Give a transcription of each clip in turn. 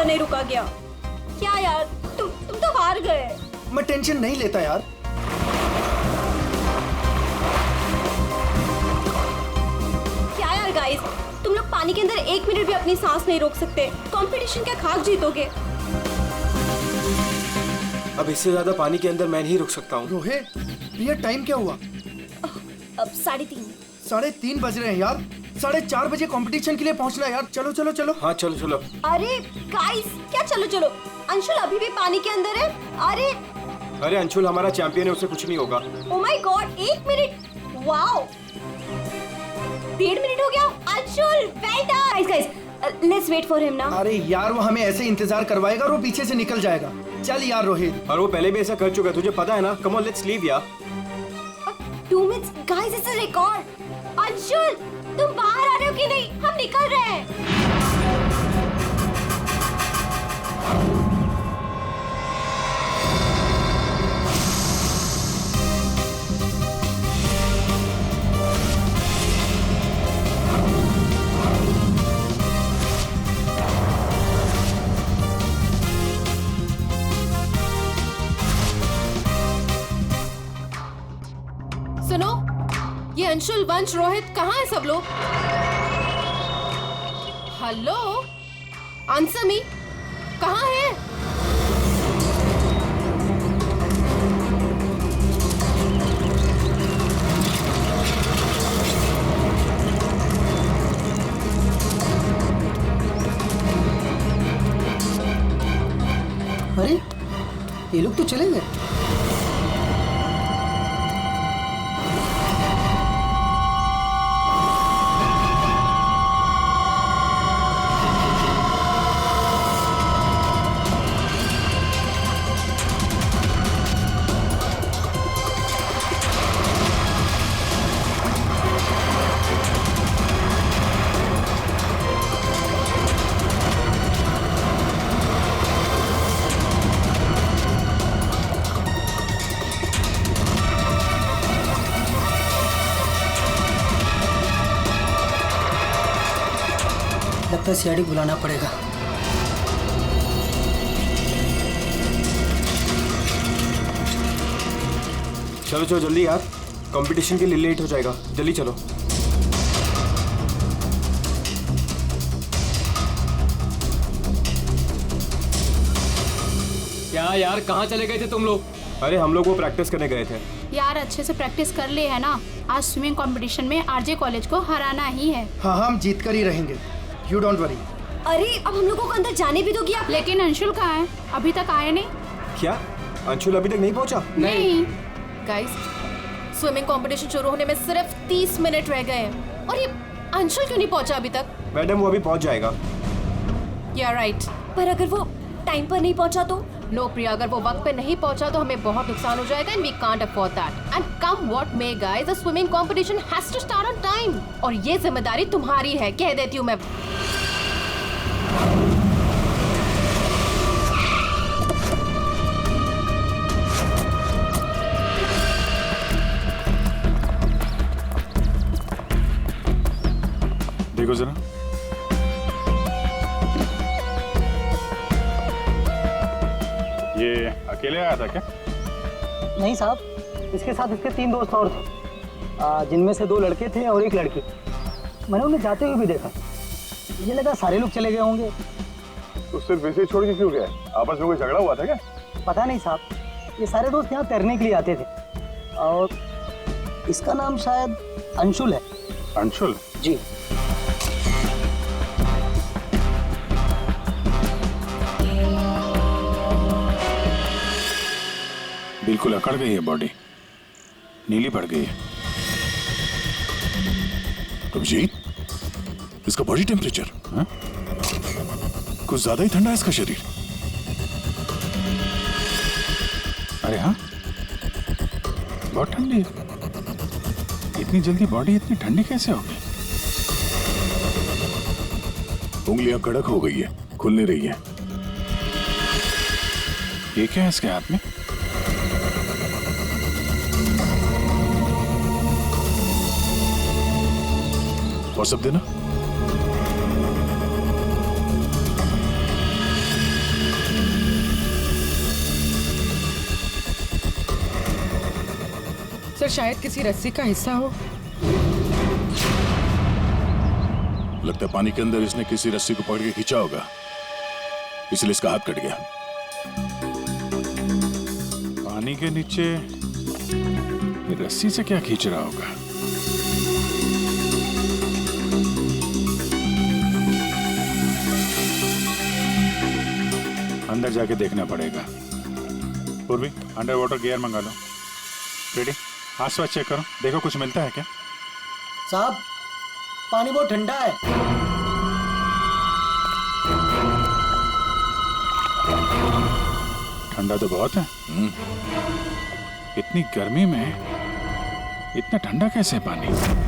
नहीं रुका गया। क्या यार, तुम तो हार गए। मैं टेंशन नहीं लेता यार। क्या यार गाइस, तुम लोग पानी के अंदर 1 मिनट भी अपनी सांस नहीं रोक सकते। कंपटीशन क्या खाक जीतोगे? अब इससे ज्यादा पानी के अंदर मैं नहीं रुक सकता हूँ। रोहित, ये टाइम क्या हुआ? अब 3:30। 3:30 बज रहे हैं यार। 4:30 बजे कंपटीशन के लिए पहुंचना है यार। चलो चलो चलो। हाँ चलो चलो। अरे गाइस, क्या चलो चलो? अंशुल अभी भी पानी के अंदर है। अरे अंशुल हमारा चैंपियन है, उसे कुछ नहीं होगा। Oh my god, 1 minute. Wow, 1.5 minute हो गया। Anshul, well done. Guys, let's wait for him now. अरे यार, वो हमें ऐसे इंतजार करवाएगा और वो पीछे से निकल जाएगा। चल यार रोहित। और वो पहले भी ऐसा कर चुका है, तुझे पता है ना। कम ऑन, लेट्स लीव यार। 2 minutes guys, it's a record. Anshul, तुम बाहर आ रहे हो कि नहीं? हम निकल रहे हैं। सुनो, ये अंशुल, वंश, रोहित कहाँ है सब लोग? हेलो, आंसर मी, कहाँ है? अरे ये लोग तो चले गए। लगता है सीआईडी बुलाना पड़ेगा। चलो चलो जल्दी यार, कंपटीशन के लिए लेट हो जाएगा। जल्दी चलो। क्या यार, कहाँ चले गए थे तुम लोग? अरे हम लोग वो प्रैक्टिस करने गए थे। यार अच्छे से प्रैक्टिस कर लिए है ना। आज स्विमिंग कंपटीशन में आरजे कॉलेज को हराना ही है। हाँ हम जीत कर ही रहेंगे, यू डोंट वरी। अरे अब हम लोगों को अंदर जाने भी दोगी आप? लेकिन अंशुल कहाँ है? अभी तक आए नहीं। क्या अंशुल अभी तक नहीं पहुंचा? नहीं। गाइस, स्विमिंग कंपटीशन शुरू होने में सिर्फ 30 मिनट रह गए हैं और ये अंशुल क्यों नहीं पहुंचा अभी तक? मैडम वो अभी पहुंच जाएगा। या राइट। पर अगर वो टाइम पर नहीं पहुंचा तो? नो प्रिया, अगर वो वक्त पे नहीं पहुंचा तो हमें बहुत नुकसान हो जाएगा and we can't afford that. And come what may guys, the swimming competition has to start on time और ये जिम्मेदारी तुम्हारी है, कह देती हूँ मैं। देखो जरा, ये अकेले आया था क्या? नहीं साहब, इसके साथ इसके 3 दोस्त और थे, जिनमें से 2 लड़के थे और 1 लड़की। मैंने उन्हें जाते हुए भी देखा। मुझे लगा सारे लोग चले गए होंगे। तो सिर्फ वैसे ही छोड़ के क्यों गया? आपस में कोई झगड़ा हुआ था क्या? पता नहीं साहब, ये सारे दोस्त यहाँ तैरने के लिए आते थे और इसका नाम शायद अंशुल है। अंशुल? जी। बिल्कुल अकड़ गई है बॉडी, नीली पड़ गई है। अभिजीत, इसका बॉडी टेम्परेचर कुछ ज्यादा ही ठंडा है इसका शरीर। अरे हाँ, बहुत ठंडी है। इतनी जल्दी बॉडी इतनी ठंडी कैसे हो गई? उंगलियां कड़क हो गई है, खुल नहीं रही है। ये क्या है इसके हाथ में? व्हाट्सएप देना। सर शायद किसी रस्सी का हिस्सा हो। लगता है पानी के अंदर इसने किसी रस्सी को पकड़ के खींचा होगा, इसलिए इसका हाथ कट गया। पानी के नीचे ये रस्सी से क्या खींच रहा होगा? अंदर जाके देखना पड़ेगा। पूर्वी, अंडर वाटर गियर मंगा लो। रेडी, आसपास चेक करो, देखो कुछ मिलता है क्या। साहब पानी बहुत ठंडा है। ठंडा तो बहुत है। इतनी गर्मी में इतना ठंडा कैसे है पानी?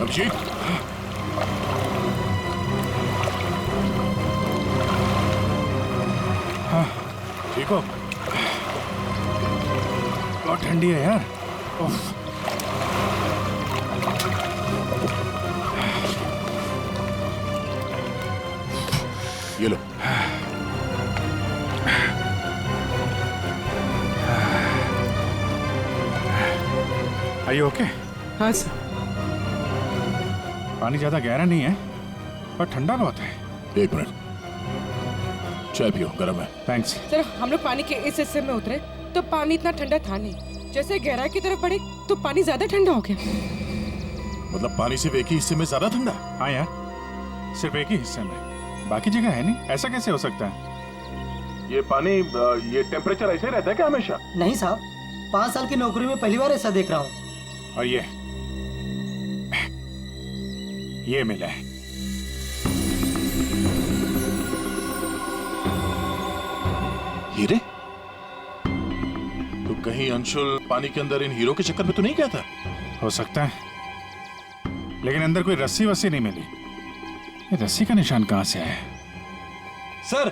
अभिषेक, हाँ ठीक हो? बहुत ठंडी है यार। उफ। ये लो। Are you okay? हाँ सर। पानी ज्यादा गहरा नहीं है और ठंडा बहुत है। एक मिनट, चाय पियो, गर्म है। थैंक्स। सर हम लोग पानी के इस हिस्से में उतरे तो पानी इतना ठंडा था नहीं, जैसे गहराई की तरफ बढ़े तो पानी ज्यादा ठंडा हो गया। मतलब पानी सिर्फ एक ही हिस्से में ज्यादा ठंडा? हाँ यार, सिर्फ एक ही हिस्से में, बाकी जगह है नहीं। ऐसा कैसे हो सकता है? ये पानी, ये टेम्परेचर ऐसे रहता है क्या हमेशा? नहीं साहब, 5 साल की नौकरी में पहली बार ऐसा देख रहा हूँ। और ये मिला है। हीरे? तो कहीं अंशुल पानी के अंदर इन हीरो के चक्कर में तो नहीं गया था? हो सकता है, लेकिन अंदर कोई रस्सी वस्सी नहीं मिली। ये रस्सी का निशान कहाँ से आया? सर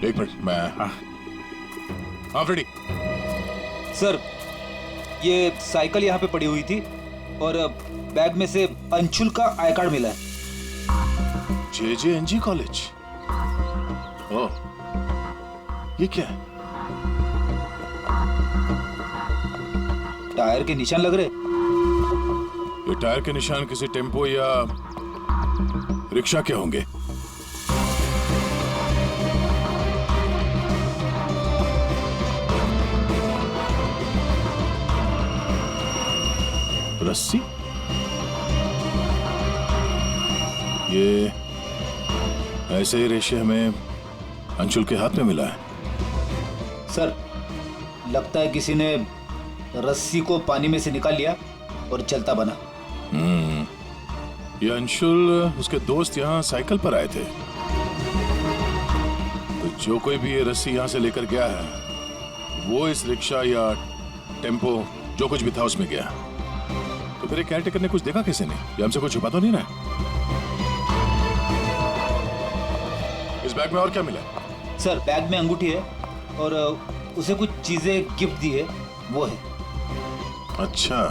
एक मिनट, मैं हाँ रेडी। सर ये साइकिल यहाँ पे पड़ी हुई थी और बैग में से अंशुल का आई कार्ड मिला है। JJNG college. ओह, ये क्या है? टायर के निशान लग रहे। ये टायर के निशान किसी टेम्पो या रिक्शा के होंगे। रस्सी? ये ऐसे ही रेशे हमें अंशुल के हाथ में मिला है। सर लगता है किसी ने रस्सी को पानी में से निकाल लिया और चलता बना। ये अंशुल उसके दोस्त यहाँ साइकिल पर आए थे, तो जो कोई भी ये रस्सी यहाँ से लेकर गया है वो इस रिक्शा या टेम्पो जो कुछ भी था उसमें गया। तो फिर केयर टेकर ने कुछ देखा किसी ने? ये हमसे कुछ छुपा तो नहीं रहा? इस बैग में और क्या मिला? सर बैग में अंगूठी है और उसे कुछ चीजें गिफ्ट दी है, वो है। अच्छा,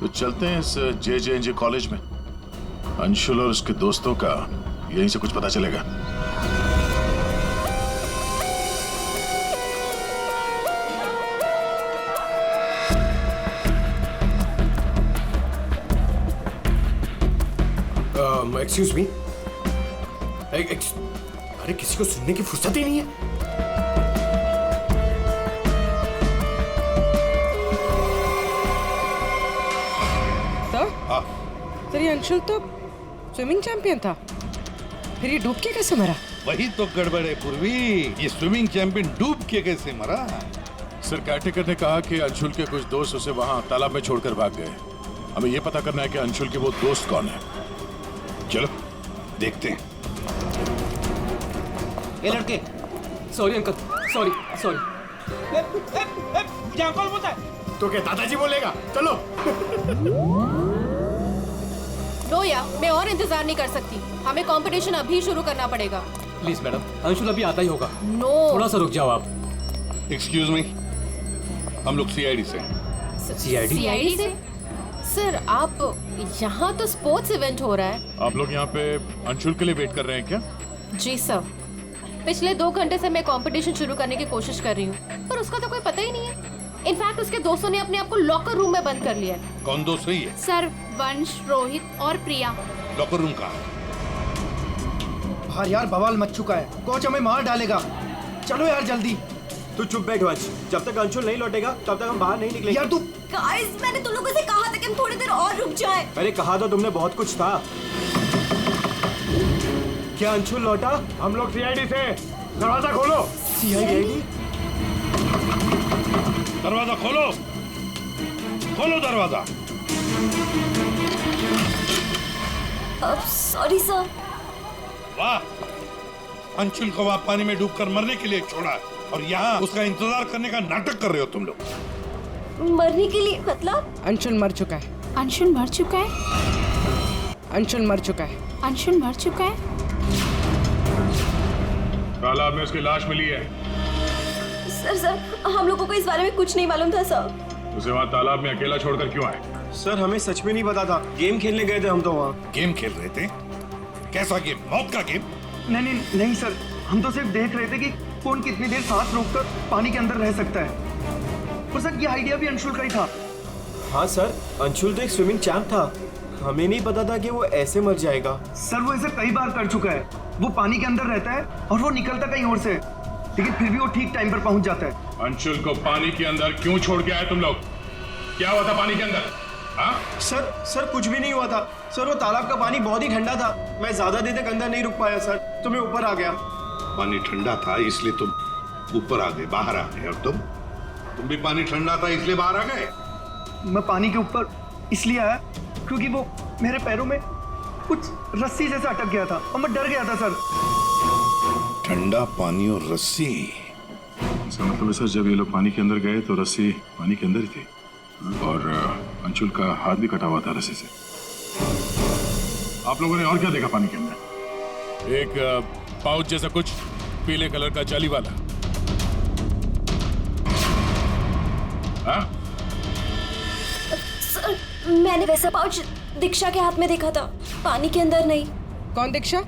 तो चलते हैं इस JJNG कॉलेज में। अंशुल और उसके दोस्तों का यहीं से कुछ पता चलेगा। Excuse me. अरे किसी को सुनने की फुर्सत ही नहीं है। सर ये अंशुल तो स्विमिंग चैंपियन था, फिर ये डूब के कैसे मरा? वही तो गड़बड़ है पूर्वी, ये स्विमिंग चैंपियन डूब के कैसे मरा? सर केयरटेकर ने कहा कि अंशुल के कुछ दोस्त उसे वहां तालाब में छोड़कर भाग गए। हमें यह पता करना है कि अंशुल के वो दोस्त कौन है। चलो देखते हैं। ये लड़के। Sorry uncle, sorry sorry. कौन बोलता है? तो क्या दादाजी बोलेगा? चलो। रोया, मैं और इंतजार नहीं कर सकती, हमें कंपटीशन अभी शुरू करना पड़ेगा। प्लीज मैडम, अंशुल अभी आता ही होगा। नो, थोड़ा सा रुक जाओ आप। एक्सक्यूज मी, हम लोग CID से। CID से? सर आप यहाँ तो स्पोर्ट्स इवेंट हो रहा है। आप लोग यहाँ पे अंशुल के लिए वेट कर रहे हैं क्या? जी सर, पिछले 2 घंटे से मैं कंपटीशन शुरू करने की कोशिश कर रही हूँ, पर उसका तो कोई पता ही नहीं है। इनफैक्ट उसके दोस्तों ने अपने आप को लॉकर रूम में बंद कर लिया है। कौन दोस्त सही है? सर वंश, रोहित और प्रिया। लॉकर रूम कहाँ है? बाहर यार बवाल मच चुका है, कोच हमें मार डालेगा। चलो यार जल्दी। तू चुप बैठ वंश, जब तक अंशुल नहीं लौटेगा तब तक हम बाहर नहीं निकलेंगे। यार तू। गाइस, मैंने तुम लोगों से कहा था कि हम थोड़ी देर और रुक जाएं। अरे कहा तो तुमने बहुत कुछ था। क्या अंशुल लौटा? हम लोग CID से। दरवाजा खोलो। CID? दरवाजा खोलो, खोलो दरवाजा। Sorry sir. वाह, अंशुल को वहां पानी में डूबकर मरने के लिए छोड़ा और यहाँ उसका इंतजार करने का नाटक कर रहे हो तुम लोग। मरने के लिए मतलब? अंशुल मर चुका है। अंशुल मर चुका है। अंशुल मर चुका है। अंशुल मर चुका है। तालाब में उसकी लाश मिली है। सर हम लोगों को इस बारे में कुछ नहीं मालूम था सर। उसे वहाँ तालाब में अकेला छोड़कर क्यों आए? सर हमें सच में नहीं पता था, गेम खेलने गए थे हम तो वहाँ। गेम खेल रहे थे? कैसा गेम? मौत का गेम? नहीं सर, हम तो सिर्फ देख रहे थे कि कौन कितनी देर सांस रोककर पानी के अंदर रह सकता है। और सर ये आइडिया भी अंशुल का ही था। हाँ सर, अंशुल तो एक स्विमिंग चैंप था, हमें नहीं पता था कि वो ऐसे मर जाएगा। सर वो ऐसे कई बार कर चुका है। वो पानी के अंदर रहता है और वो निकलता कहीं और से, लेकिन फिर भी वो ठीक टाइम पर पहुंच जाता है। अंशुल को पानी के अंदर क्यों छोड़ के आए तुम लोग? क्या हुआ था पानी के अंदर? हाँ? सर कुछ भी नहीं हुआ था सर। वो तालाब का पानी बहुत ही ठंडा था, मैं ज्यादा देर तक अंदर नहीं रुक पाया सर, तो मैं ऊपर आ गया। पानी ठंडा था इसलिए तुम ऊपर आ गए, बाहर आ गए। और तुम भी पानी ठंडा था इसलिए बाहर आ गए? मैं पानी के ऊपर इसलिए आया क्योंकि वो मेरे पैरों में कुछ रस्सी जैसा अटक गया था और मैं डर गया था सर। ठंडा पानी और रस्सी? इसका मतलब है सर, जब ये लोग पानी के अंदर गए तो रस्सी पानी के अंदर ही थी और अंशुल का हाथ भी कटा हुआ था रस्सी से। आप लोगों ने और क्या देखा पानी के अंदर? एक पाउच जैसा कुछ, पीले कलर का जाली वाला। हाँ? सर, मैंने वैसा पाउच दीक्षा के हाथ में देखा था, पानी के अंदर नहीं। कौन दीक्षा?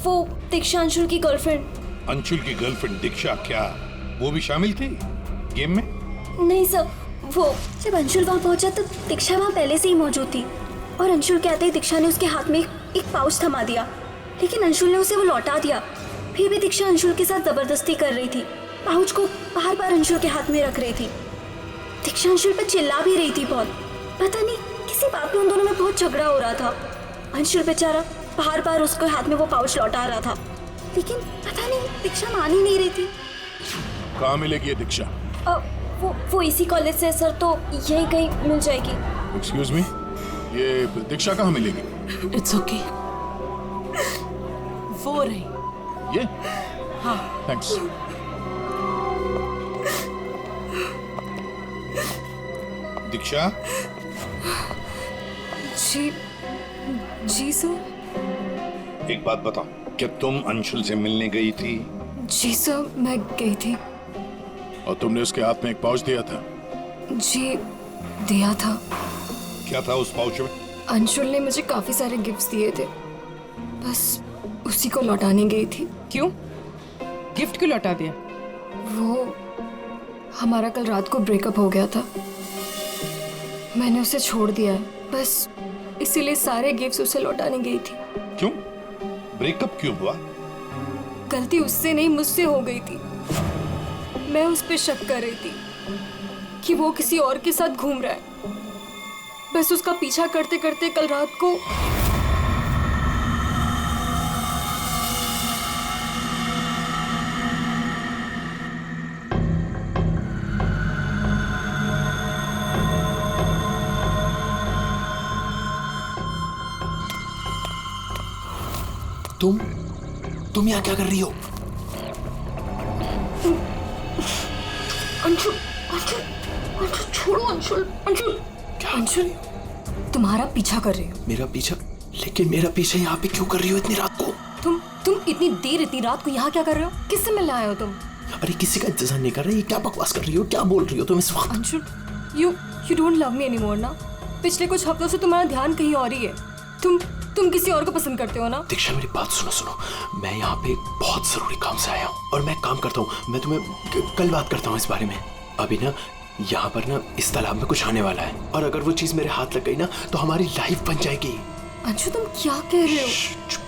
वो दीक्षा अंशुल की गर्लफ्रेंड। अंशुल की गर्लफ्रेंड दीक्षा, क्या वो भी शामिल थी गेम में? नहीं सर, वो जब अंशुल वहाँ पहुंचा तब दीक्षा वहाँ पहले से ही मौजूद थी और अंशुल के आते ही दीक्षा ने उसके हाथ में एक पाउच थमा दिया, लेकिन अंशुल ने उसे वो लौटा दिया। फिर भी दीक्षा अंशुल के साथ जबरदस्ती कर रही थी, पाउच को बार बार अंशुल के हाथ में रख रही थी। दीक्षा अंशुल पर चिल्ला भी रही थी बहुत, पता नहीं किसी बात में उन दोनों में बहुत झगड़ा हो रहा था। अंशुल बेचारा बार बार उसके हाथ में वो पाउच लौटा रहा था, लेकिन पता नहीं दीक्षा मान ही नहीं रही थी। कहाँ मिलेगी ये दीक्षा? वो इसी कॉलेज से सर, तो यही कहीं मिल जाएगी। एक्सक्यूज मी, ये दीक्षा कहाँ मिलेगी? इट्स ओके, वो रही। ये? हाँ। थैंक्स। दीक्षा? जी सर। एक बात बताओ, क्या तुम अंशुल से मिलने गई थी? जी सर, मैं गई थी। और तुमने उसके हाथ में एक पाउच दिया था? जी दिया था। क्या था उस पाउच में? अंशुल ने मुझे काफी सारे गिफ्ट्स दिए थे, बस उसी को लौटाने गई थी। क्यों? गिफ्ट क्यों लौटा दिया? वो हमारा कल रात को ब्रेकअप हो गया था, मैंने उसे छोड़ दिया है, बस इसीलिए सारे गिफ्ट्स उसे लौटाने गई थी। क्यों? ब्रेकअप क्यों हुआ? गलती उससे नहीं, मुझसे हो गई थी। मैं उस पे शक कर रही थी कि वो किसी और के साथ घूम रहा है, बस उसका पीछा करते करते कल रात को तुम यहाँ क्या कर रही हो? अंशुल, अंशुल, अंशुल छोड़ो अंशुल, अंशुल। क्या? अंशुल, तुम्हारा पीछा कर रही हो। मेरा पीछा? लेकिन मेरा पीछा यहाँ पे क्यों कर रही हो इतनी रात को? तुम इतनी देर इतनी रात को यहाँ क्या कर रहे हो? किससे मिलने आए हो तुम? अरे किसी का इंतजार नहीं कर रही, क्या बकवास कर रही हो, क्या बोल रही हो तुम इस वक्त? Anshul, you don't love me anymore ना? पिछले कुछ हफ्तों से तुम्हारा ध्यान कहीं और ही है। तुम किसी और को पसंद करते हो ना? दीक्षा मेरी बात सुनो, मैं यहाँ पे बहुत जरूरी काम से आया हूँ और मैं काम करता हूँ। मैं तुम्हें कल बात करता हूँ इस बारे में। अभी ना यहाँ पर ना इस तालाब में कुछ आने वाला है और अगर वो चीज मेरे हाथ लग गई ना तो हमारी लाइफ बन जाएगी। अंशु, तुम क्या कह रहे हो?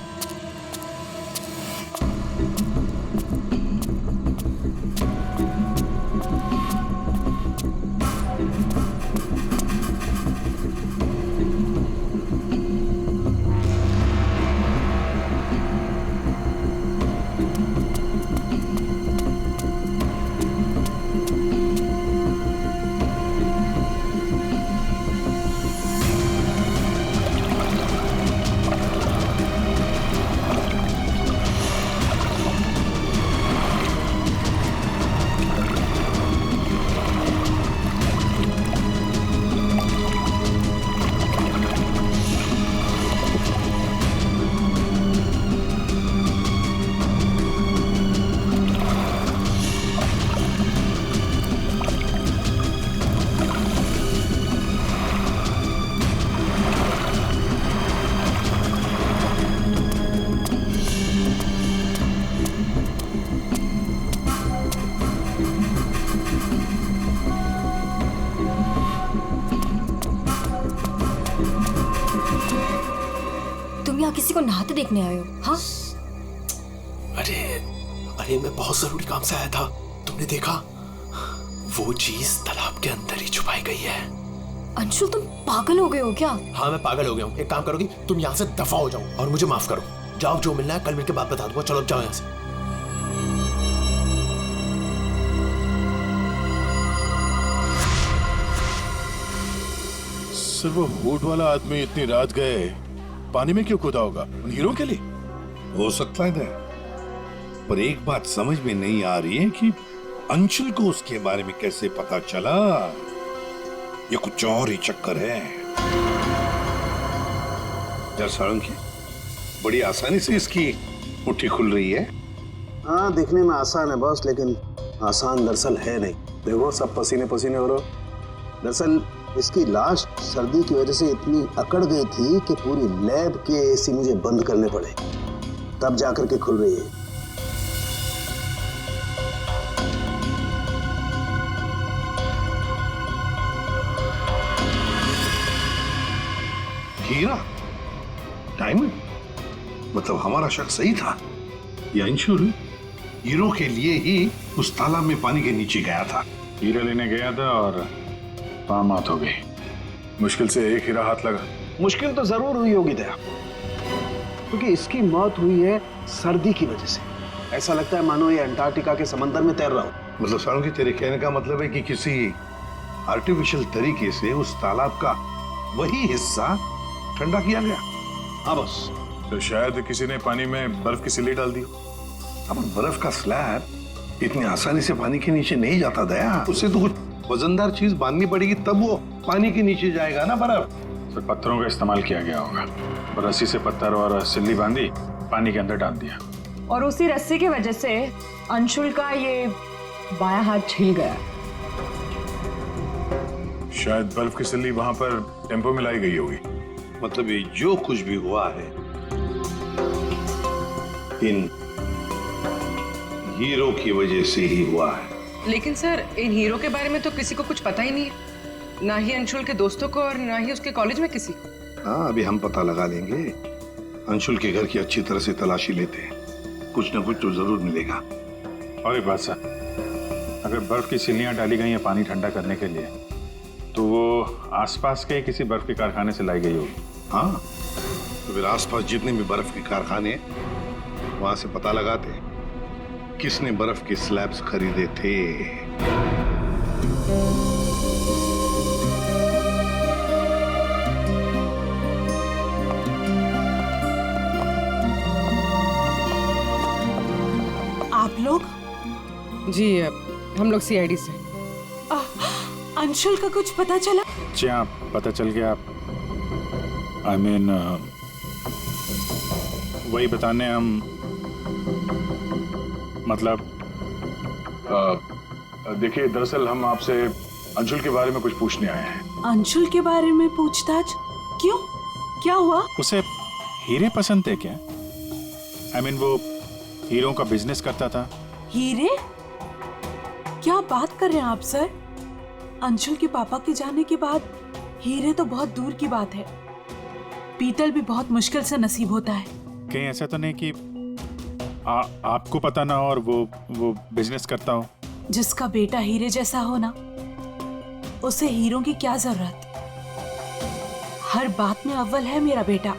किसी को नहाते देखने आए हो? हाँ? अरे मैं बहुत जरूरी काम से आया था। तुमने देखा? वो चीज तालाब के अंदर ही छुपाई गई है। अंशुल, तुम पागल हो गए हो क्या? हाँ, मैं पागल हो गया हूँ। एक काम करोगी, तुम यहाँ से दफा हो जाओ और मुझे माफ करो। जाओ, जो मिलना है कल मिलके बात बता दूंगा। चलो जाओ यहाँ से। सर, वो हुड वाला आदमी इतनी रात गए पानी में क्यों कूदा होगा? उन हीरो के लिए हो सकता है, पर एक बात समझ में नहीं आ रही है कि अंशुल को उसके बारे में कैसे पता चला। ये कुछ और ही चक्कर है। जरा सारंगी, बड़ी आसानी से इसकी मुट्ठी खुल रही है। हाँ, दिखने में आसान है बॉस, लेकिन आसान दरअसल है नहीं। देखो सब पसीने पसीने हो रहे हो। दरअसल इसकी लाश सर्दी की वजह से इतनी अकड़ गई थी कि पूरी लैब के एसी मुझे बंद करने पड़े, तब जाकर के खुल रही है। हीरा, डायमंड, मतलब हमारा शक सही था। ये अंशुल हीरो के लिए ही उस तालाब में पानी के नीचे गया था। हीरा लेने गया था और वहां मौत हो गई। मुश्किल से एक हीरा हाथ लगा। मुश्किल तो जरूर हुई होगी दया, क्योंकि इसकी मौत हुई है सर्दी की वजह से। ऐसा लगता है मानो ये अंटार्कटिका के समंदर में तैर रहा हो। मतलब सालू तेरे कहने का मतलब है कि किसी आर्टिफिशियल तरीके से उस तालाब का वही हिस्सा ठंडा किया गया। हाँ बस, तो शायद किसी ने पानी में बर्फ की सिल्ली डाल दी। अब बर्फ का स्लैब इतनी आसानी से पानी के नीचे नहीं जाता दया, उससे तो कुछ वजनदार चीज बांधनी पड़ेगी, तब वो पानी के नीचे जाएगा ना बर्फ। तो पत्थरों का इस्तेमाल किया गया होगा। रस्सी से पत्थर और सिल्ली बांधी, पानी के अंदर डाल दिया। और उसी रस्सी की वजह से अंशुल का ये बायां हाथ छिल गया। शायद बर्फ की सिल्ली वहां पर टेम्पो में लाई गई होगी। मतलब ये जो कुछ भी हुआ है इन हीरो की वजह से ही हुआ है। लेकिन सर, इन हीरो के बारे में तो किसी को कुछ पता ही नहीं है, ना ही अंशुल के दोस्तों को और ना ही उसके कॉलेज में किसी को। हाँ, अभी हम पता लगा लेंगे। अंशुल के घर की अच्छी तरह से तलाशी लेते हैं, कुछ ना कुछ तो जरूर मिलेगा। और एक बात सर, अगर बर्फ की सिल्लियां डाली गई हैं पानी ठंडा करने के लिए, तो वो आसपास के किसी बर्फ के कारखाने से लाई गई होगी। हाँ, तो फिर आसपास जितने भी बर्फ के कारखाने, वहां से पता लगाते किसने बर्फ के स्लैब्स खरीदे थे। आप लोग? जी, हम लोग सीआईडी से। अंशुल का कुछ पता चला? जी हाँ, पता चल गया। I mean, वही बताने हम, मतलब देखिए, दरअसल हम आपसे अंशुल के बारे में कुछ पूछने आए हैं। अंशुल के बारे में पूछताछ? क्यों? क्या हुआ? उसे हीरे पसंद थे क्या? I mean, वो हीरों का बिजनेस करता था। हीरे? क्या बात कर रहे हैं आप सर? अंशुल के पापा के जाने के बाद हीरे तो बहुत दूर की बात है। पीतल भी बहुत मुश्किल से नसीब होता है। कहीं ऐसा तो नहीं कि आपको पता ना हो और वो बिजनेस करता हो? जिसका बेटा हीरे जैसा हो ना, उसे हीरों की क्या जरूरत। हर बात में अव्वल है मेरा बेटा,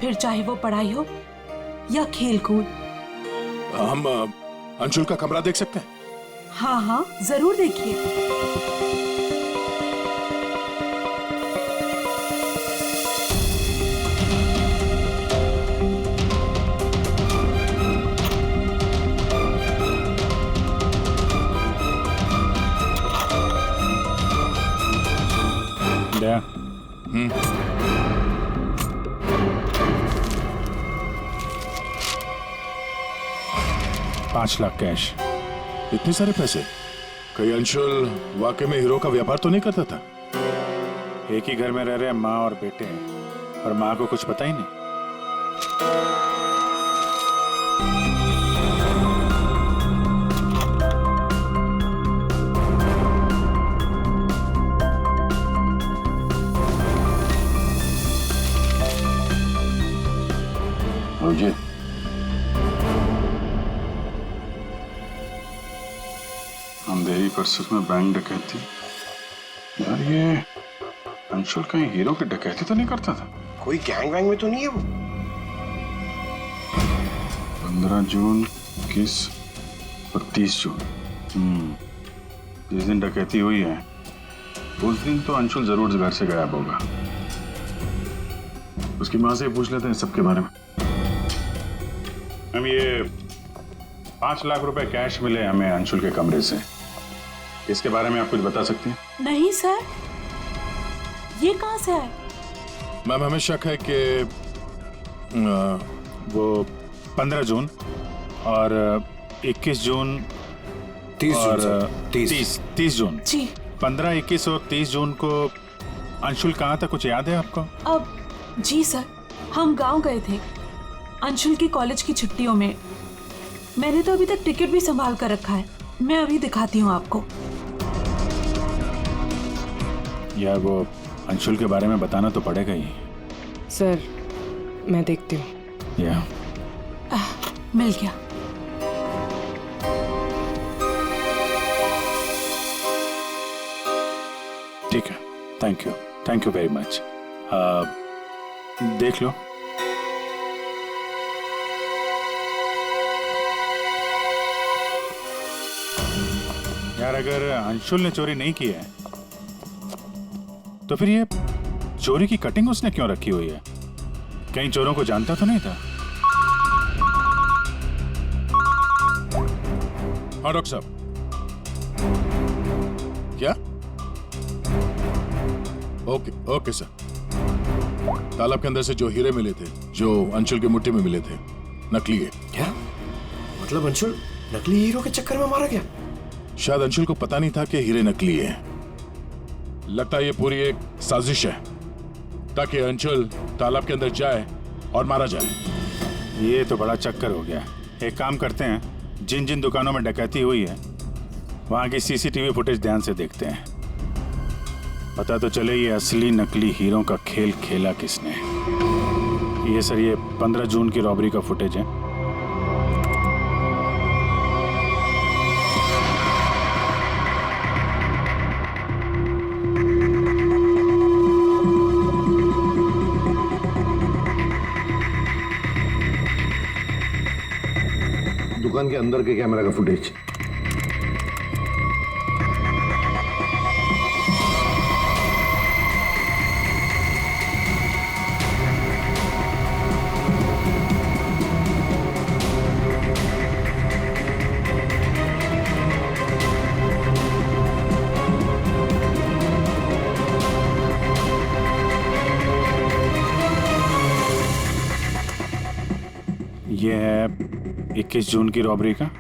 फिर चाहे वो पढ़ाई हो या खेल कूद। हम अंशुल का कमरा देख सकते हैं? हाँ हाँ, जरूर देखिए। दया, 5 लाख कैश। इतने सारे पैसे? कहीं अंशुल वाकई में हीरो का व्यापार तो नहीं करता था? एक ही घर में रह रहे हैं माँ और बेटे हैं, और माँ को कुछ पता ही नहीं। मुझे अंधेरी परसों में बैंक डकैती। यार, ये अंशुल कहीं हीरो की डकैती तो नहीं करता था? कोई गैंग वैंग में तो नहीं है वो? 15 जून, 21 और 30 जून। जिस दिन डकैती हुई है उस दिन तो अंशुल जरूर घर से गायब होगा। उसकी माँ से पूछ लेते हैं सबके बारे में। हम ये 5 लाख रुपए कैश मिले हमें अंशुल के कमरे से, इसके बारे में आप कुछ बता सकती हैं? नहीं सर, ये कहाँ से आए? मैम, हमें शक है कि वो 15 जून और 21 जून 30 और जून सर, 30 जून जी 15, 21 और 30 जून को अंशुल कहाँ था, कुछ याद है आपको? अब जी सर, हम गांव गए थे अंशुल की कॉलेज की छुट्टियों में। मैंने तो अभी तक टिकट भी संभाल कर रखा है, मैं अभी दिखाती हूँ आपको। यार वो अंशुल के बारे में बताना तो पड़ेगा ही। सर मैं देखती हूँ। या मिल गया। ठीक है, थैंक यू वेरी मच। देख लो। यार अगर अंशुल ने चोरी नहीं की है तो फिर ये चोरी की कटिंग उसने क्यों रखी हुई है? कहीं चोरों को जानता तो नहीं था? हाँ डॉक्टर साहब। क्या? Okay sir. तालाब के अंदर से जो हीरे मिले थे, जो अंशुल की मुट्ठी में मिले थे, नकली है। क्या मतलब अंशुल नकली हीरो के चक्कर में मारा गया? शायद अंशुल को पता नहीं था कि हीरे नकली है। लगता है ये पूरी एक साजिश है ताकि अंशुल तालाब के अंदर जाए और मारा जाए। ये तो बड़ा चक्कर हो गया। एक काम करते हैं, जिन जिन दुकानों में डकैती हुई है वहां की सीसीटीवी फुटेज ध्यान से देखते हैं, पता तो चले ये असली नकली हीरो का खेल खेला किसने। ये सर, ये 15 जून की रॉबरी का फुटेज है। दुकान के अंदर के कैमरा का फुटेज। ये है 21 जून की रॉबरी का।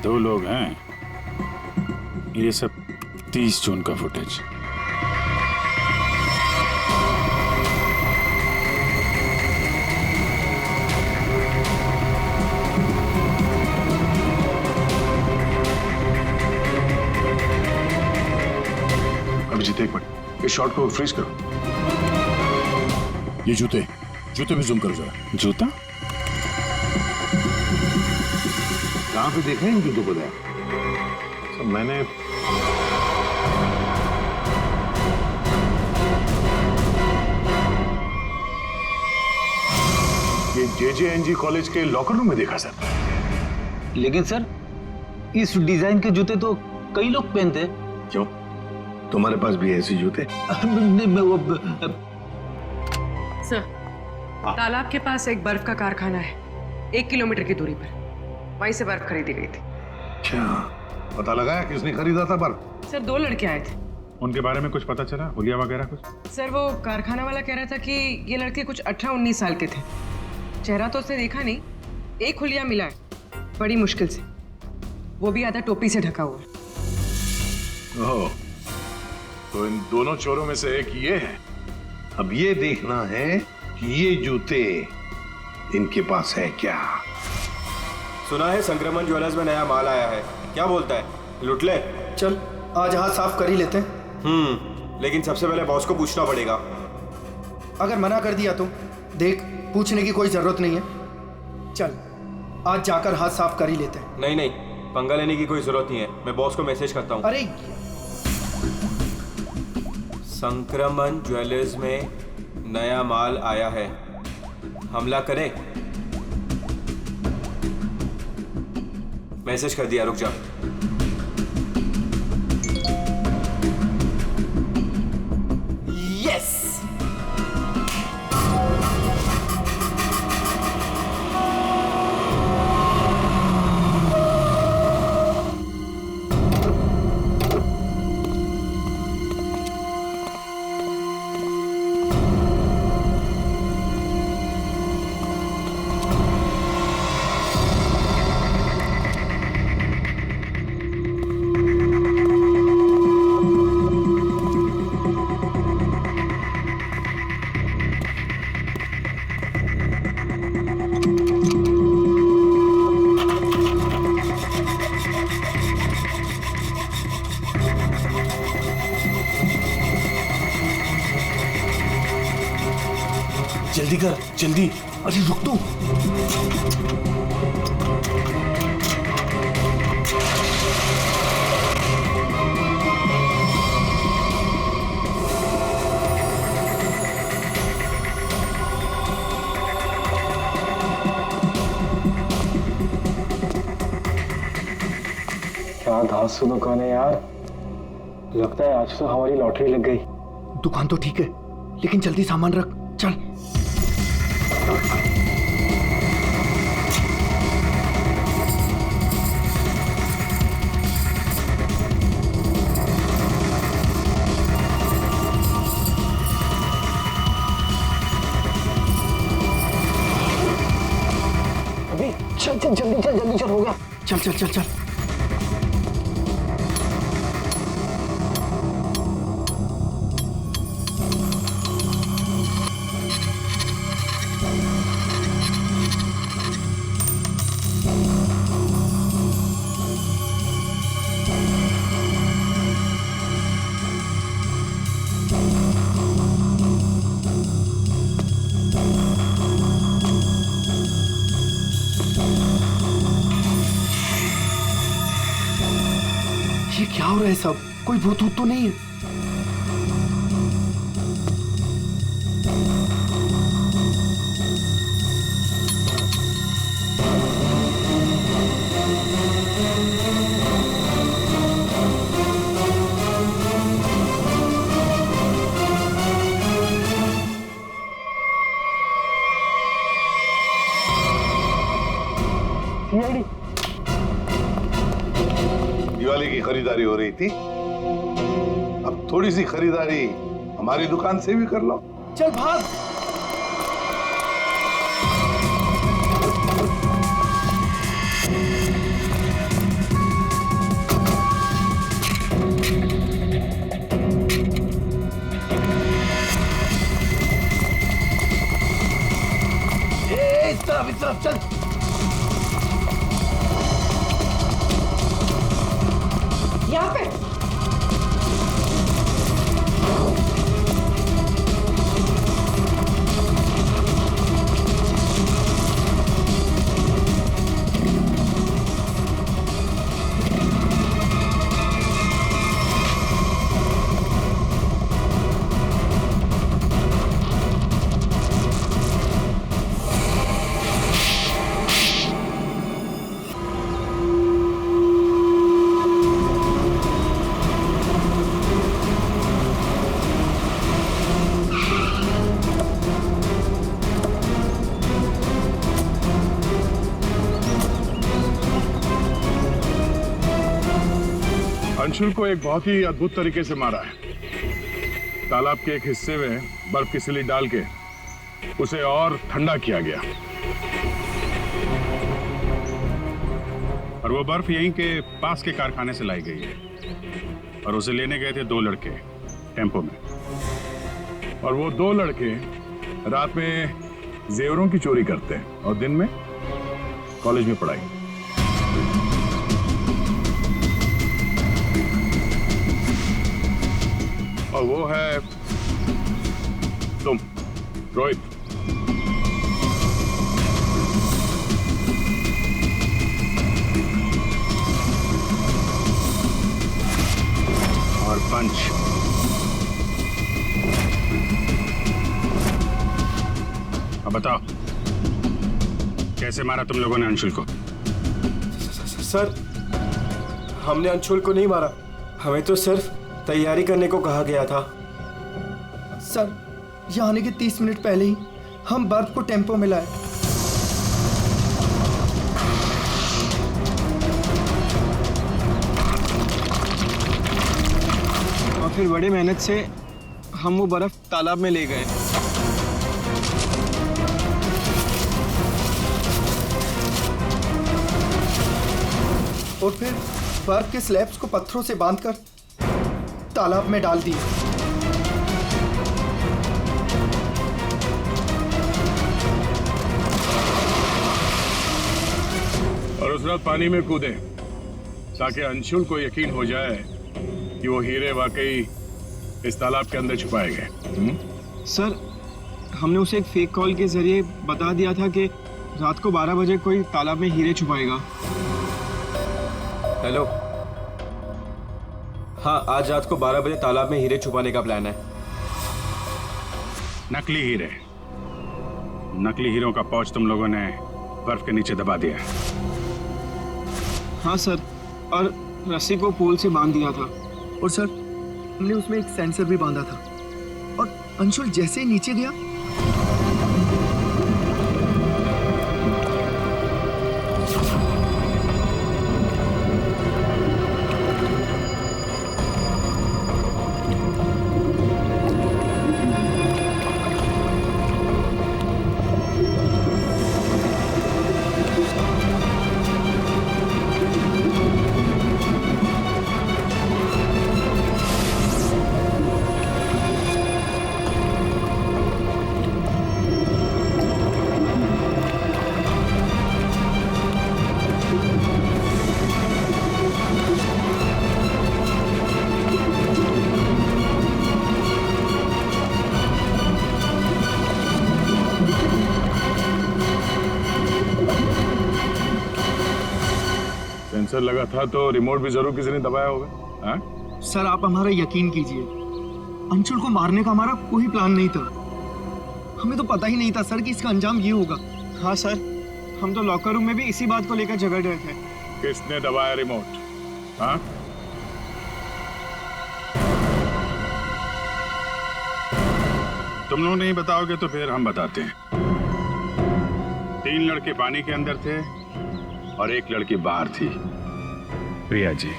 दो लोग हैं। ये सब 30 जून का फुटेज। अभिजीत एक मिनट, इस शॉट को फ्रीज करो। ये जूते भी जूम करो जरा। जूता कहाँ पे देखा है इन जूतों को? सब मैंने ये JJNG कॉलेज के लॉकर रूम में देखा सर। लेकिन सर इस डिजाइन के जूते तो कई लोग पहनते हैं। क्यों, तुम्हारे पास भी ऐसे जूते? सर तालाब के पास एक बर्फ का कारखाना है, 1 किलोमीटर की दूरी पर। वहीं से बर्फ खरीदी गई थी। क्या पता लगाया किसने खरीदा था बर्फ? सर 2 लड़के आए थे। उनके बारे में कुछ पता चला? हुलिया वगैरह कुछ? सर वो कारखाना वाला कह रहा था कि ये लड़के कुछ 18-19 साल के थे। चेहरा तो उसने देखा नहीं, एक हुलिया मिला है बड़ी मुश्किल से, वो भी आधा टोपी से ढका हुआ है। ओह, तो इन दोनों चोरों में से एक ये है। अब ये देखना है कि ये जूते इनके पास है क्या। सुना है संक्रमण ज्वेलर्स में नया माल आया है, क्या बोलता है, लुट ले? चल आज हाथ साफ कर ही लेते हैं। लेकिन सबसे पहले बॉस को पूछना पड़ेगा। अगर मना कर दिया तो देख, पूछने की कोई जरूरत नहीं है। चल आज जाकर हाथ साफ कर ही लेते हैं। नहीं, पंगा लेने की कोई जरूरत नहीं है, मैं बॉस को मैसेज करता हूँ। अरे संक्रमण ज्वेलर्स में नया माल आया है, हमला करें? मैसेज कर दिया, रुक जा। जल्दी कर, जल्दी। अरे रुक तो। क्या धांसू दुकान है यार, लगता है आज तो हमारी लॉटरी लग गई। दुकान तो ठीक है, लेकिन जल्दी सामान रख, चल। अभी चल चल जल्दी चल, जल्दी चल, हो गया। चल चल चल चल। ये क्या हो रहा है सब? कोई भूत तो नहीं है? दिवाली की खरीदारी हो रही थी, अब थोड़ी सी खरीदारी हमारी दुकान से भी कर लो। चल भाग। इस तरफ चल। यहाँ पे अंशुल को एक बहुत ही अद्भुत तरीके से मारा है। तालाब के एक हिस्से में बर्फ की सिली डाल के उसे और ठंडा किया गया, और वो बर्फ यहीं के पास के कारखाने से लाई गई है, और उसे लेने गए थे 2 लड़के टेम्पो में, और वो 2 लड़के रात में जेवरों की चोरी करते हैं और दिन में कॉलेज में पढ़ाई। और वो है तुम, रोहित। और पंच। अब बताओ, कैसे मारा तुम लोगों ने अंशुल को? सर, हमने अंशुल को नहीं मारा, हमें तो सिर्फ तैयारी करने को कहा गया था। सर, यहाँ आने के 30 मिनट पहले ही हम बर्फ को टेम्पो में लाए। और फिर बड़ी मेहनत से हम वो बर्फ तालाब में ले गए। और फिर बर्फ के स्लैब्स को पत्थरों से बांधकर तालाब में डाल दिए। और उस रात पानी में कूदे ताकि अंशुल को यकीन हो जाए कि वो हीरे वाकई इस तालाब के अंदर छुपाए गए। सर, हमने उसे एक फेक कॉल के जरिए बता दिया था कि रात को 12 बजे कोई तालाब में हीरे छुपाएगा। हेलो, हाँ, आज रात को 12 बजे तालाब में हीरे छुपाने का प्लान है। नकली हीरे, नकली हीरों का पाउच तुम लोगों ने बर्फ के नीचे दबा दिया। हाँ सर, और रस्सी को पोल से बांध दिया था। और सर, हमने उसमें एक सेंसर भी बांधा था। और अंशुल जैसे ही नीचे गया, सेंसर लगा था तो रिमोट भी जरूर किसी ने दबाया होगा। हाँ? सर आप हमारा यकीन कीजिए, अंशुल को मारने का हमारा कोई प्लान नहीं था। हमें तो पता ही नहीं था सर कि इसका अंजाम ये होगा। हाँ सर, हम तो लॉकर रूम में भी इसी बात को लेकर झगड़ रहे थे। किसने दबाया रिमोट? हाँ? तुम लोग नहीं बताओगे तो फिर हम बताते हैं। 3 लड़के पानी के अंदर थे और 1 लड़की बाहर थी, प्रिया जी।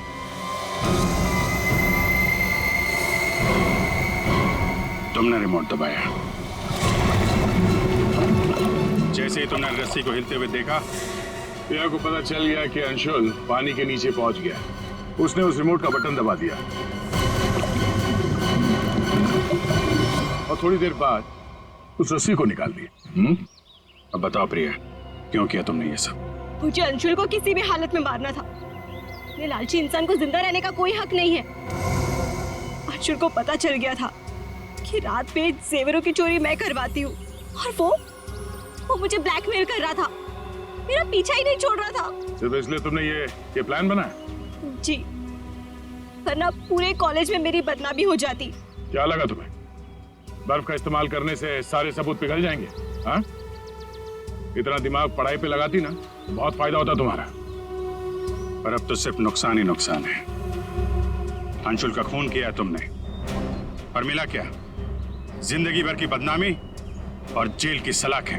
तुमने रिमोट दबाया। जैसे ही तुमने रस्सी को हिलते हुए देखा, प्रिया को पता चल गया कि अंशुल पानी के नीचे पहुंच गया। उसने उस रिमोट का बटन दबा दिया और थोड़ी देर बाद उस रस्सी को निकाल दिया। अब बताओ प्रिया, क्यों किया तुमने ये सब? मुझे अंशुल को किसी भी हालत में मारना था। ये लालची इंसान को जिंदा रहने का कोई हक नहीं है। अंशुल को पता चल गया था कि रात में जेवरों की चोरी मैं करवाती हूँ और वो मुझे ब्लैकमेल कर रहा था, मेरा पीछा ही नहीं छोड़ रहा था। सिर्फ इसलिए तुमने ये प्लान बनाया? जी, वरना पूरे कॉलेज में मेरी बदनामी हो जाती। क्या लगा तुम्हें बर्फ का इस्तेमाल करने से सारे सबूत पिघल जाएंगे? हाँ? इतना दिमाग पढ़ाई पे लगाती ना, बहुत फायदा होता तुम्हारा। पर अब तो सिर्फ नुकसान ही नुकसान है। अंशुल का खून किया तुमने, और मिला क्या? जिंदगी भर की बदनामी और जेल की सलाखें।